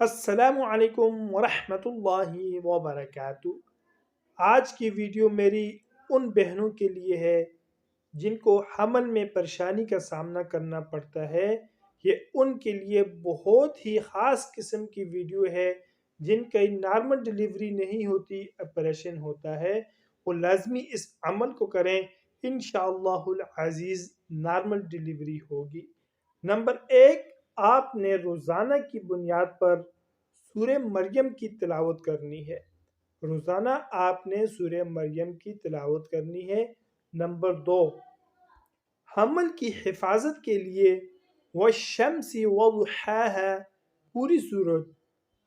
السلام علیکم ورحمۃ اللہ وبرکاتہ۔ آج کی ویڈیو میری ان بہنوں کے لیے ہے جن کو حمل میں پریشانی کا سامنا کرنا پڑتا ہے۔ یہ ان کے لیے بہت ہی خاص قسم کی ویڈیو ہے جن کا نارمل ڈیلیوری نہیں ہوتی، آپریشن ہوتا ہے۔ وہ لازمی اس عمل کو کریں، انشاءاللہ العزیز نارمل ڈیلیوری ہوگی۔ نمبر 1، آپ نے روزانہ کی بنیاد پر سورہ مریم کی تلاوت کرنی ہے۔ روزانہ آپ نے سورہ مریم کی تلاوت کرنی ہے۔ نمبر 2، حمل کی حفاظت کے لیے والشمس وضحاها پوری سورت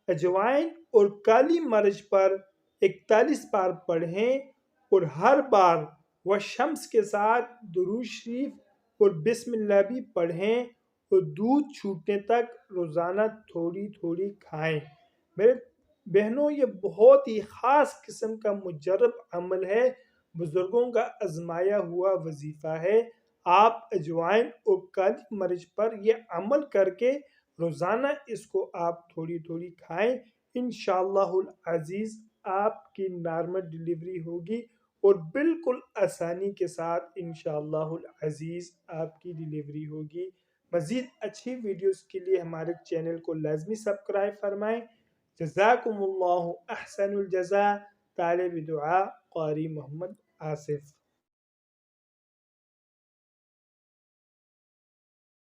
اجوائن اور کالی مرچ پر 41 بار پڑھیں اور ہر بار والشمس کے ساتھ درود شریف اور بسم اللہ بھی پڑھیں اور دودھ چھوٹنے تک روزانہ تھوڑی تھوڑی کھائیں۔ میرے بہنوں، یہ بہت ہی خاص قسم کا مجرب عمل ہے، بزرگوں کا آزمایا ہوا وظیفہ ہے۔ آپ اجوائن اور کالی مرچ پر یہ عمل کر کے روزانہ اس کو آپ تھوڑی تھوڑی کھائیں، انشاءاللہ العزیز آپ کی نارمل ڈیلیوری ہوگی اور بالکل آسانی کے ساتھ انشاءاللہ العزیز آپ کی ڈیلیوری ہوگی۔ مزید اچھی ویڈیوز کے لیے ہمارے چینل کو لازمی سبسکرائب فرمائیں۔ جزاکم اللہ احسن الجزاء۔ طالب دعا قاری محمد آصف۔